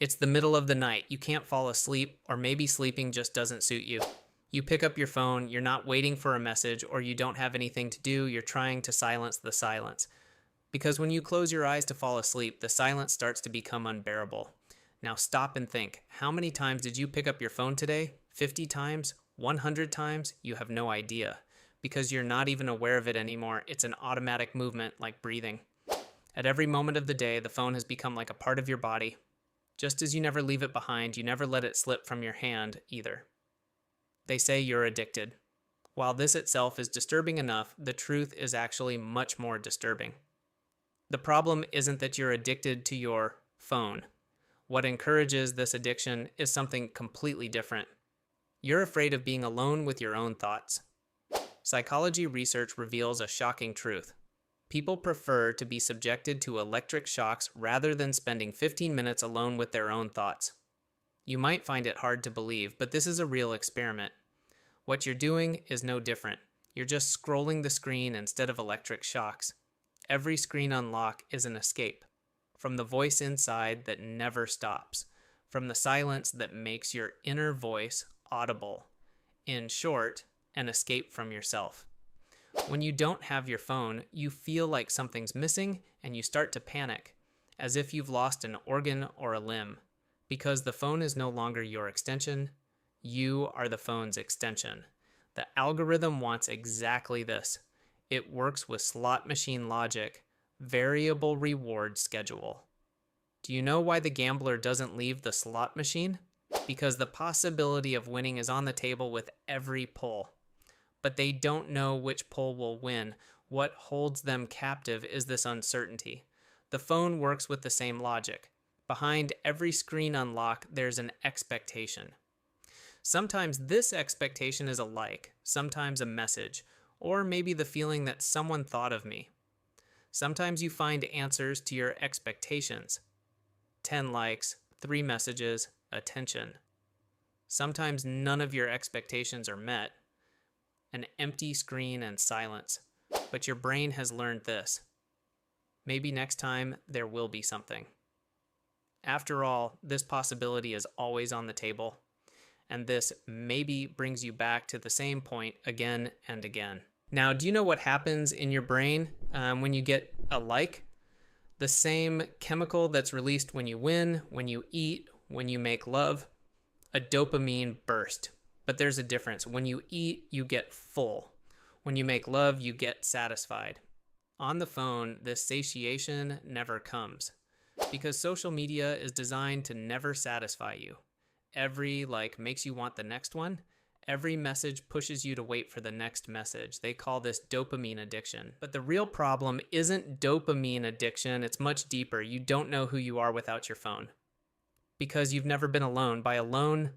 It's the middle of the night. You can't fall asleep, or maybe sleeping just doesn't suit you. You pick up your phone, you're not waiting for a message, or you don't have anything to do, you're trying to silence the silence. Because when you close your eyes to fall asleep, the silence starts to become unbearable. Now stop and think. How many times did you pick up your phone today? 50 times? 100 times? You have no idea. Because you're not even aware of it anymore. It's an automatic movement like breathing. At every moment of the day, the phone has become like a part of your body. Just as you never leave it behind, you never let it slip from your hand either. They say you're addicted. While this itself is disturbing enough, the truth is actually much more disturbing. The problem isn't that you're addicted to your phone. What encourages this addiction is something completely different. You're afraid of being alone with your own thoughts. Psychology research reveals a shocking truth. People prefer to be subjected to electric shocks rather than spending 15 minutes alone with their own thoughts. You might find it hard to believe, but this is a real experiment. What you're doing is no different. You're just scrolling the screen instead of electric shocks. Every screen unlock is an escape from the voice inside that never stops, from the silence that makes your inner voice audible. In short, an escape from yourself. When you don't have your phone, you feel like something's missing and you start to panic, as if you've lost an organ or a limb. Because the phone is no longer your extension, you are the phone's extension. The algorithm wants exactly this. It works with slot machine logic, variable reward schedule. Do you know why the gambler doesn't leave the slot machine? Because the possibility of winning is on the table with every pull. But they don't know which pull will win. What holds them captive is this uncertainty. The phone works with the same logic. Behind every screen unlock, there's an expectation. Sometimes this expectation is a like, sometimes a message, or maybe the feeling that someone thought of me. Sometimes you find answers to your expectations. 10 likes, 3 messages, attention. Sometimes none of your expectations are met. An empty screen and silence. But your brain has learned this. Maybe next time there will be something. After all, this possibility is always on the table. And this maybe brings you back to the same point again and again. Now, do you know what happens in your brain when you get a like? The same chemical that's released when you win, when you eat, when you make love. A dopamine burst. But there's a difference. When you eat, you get full. When you make love, you get satisfied. On the phone, this satiation never comes. Because social media is designed to never satisfy you. Every like makes you want the next one. Every message pushes you to wait for the next message. They call this dopamine addiction. But the real problem isn't dopamine addiction. It's much deeper. You don't know who you are without your phone. Because you've never been alone. By alone,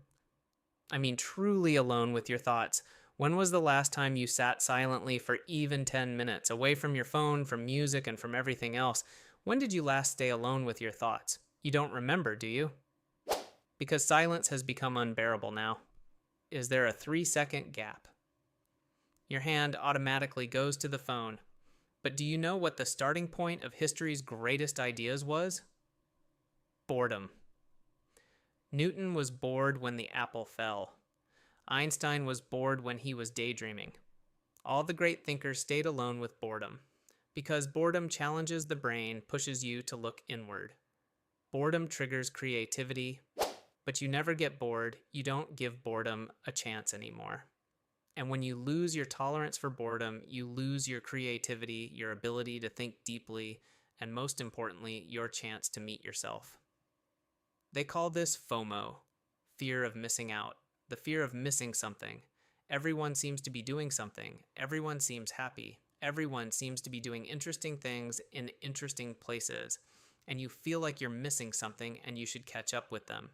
I mean truly alone with your thoughts. When was the last time you sat silently for even 10 minutes, away from your phone, from music, and from everything else? When did you last stay alone with your thoughts? You don't remember, do you? Because silence has become unbearable now. Is there a 3-second gap? Your hand automatically goes to the phone. But do you know what the starting point of history's greatest ideas was? Boredom. Newton was bored when the apple fell. Einstein was bored when he was daydreaming. All the great thinkers stayed alone with boredom, because boredom challenges the brain, pushes you to look inward. Boredom triggers creativity, but you never get bored. You don't give boredom a chance anymore. And when you lose your tolerance for boredom, you lose your creativity, your ability to think deeply, and most importantly, your chance to meet yourself. They call this FOMO, fear of missing out, the fear of missing something. Everyone seems to be doing something. Everyone seems happy. Everyone seems to be doing interesting things in interesting places. And you feel like you're missing something and you should catch up with them.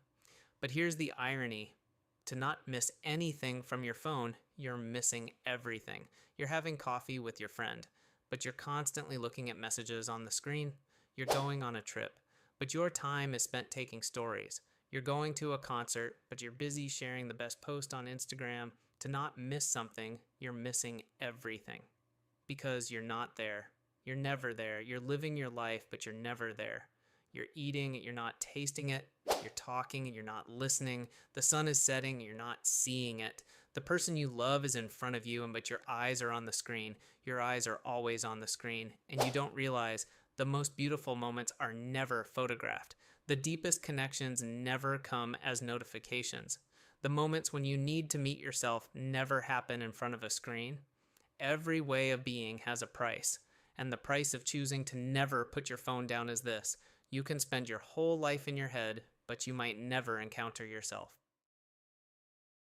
But here's the irony. To not miss anything from your phone, you're missing everything. You're having coffee with your friend, but you're constantly looking at messages on the screen. You're going on a trip. But your time is spent taking stories. You're going to a concert, but you're busy sharing the best post on Instagram. To not miss something, you're missing everything. Because you're not there. You're never there. You're living your life, but you're never there. You're eating, you're not tasting it. You're talking, you're not listening. The sun is setting, you're not seeing it. The person you love is in front of you, but your eyes are on the screen. Your eyes are always on the screen, and you don't realize the most beautiful moments are never photographed. The deepest connections never come as notifications. The moments when you need to meet yourself never happen in front of a screen. Every way of being has a price, and the price of choosing to never put your phone down is this: you can spend your whole life in your head, but you might never encounter yourself.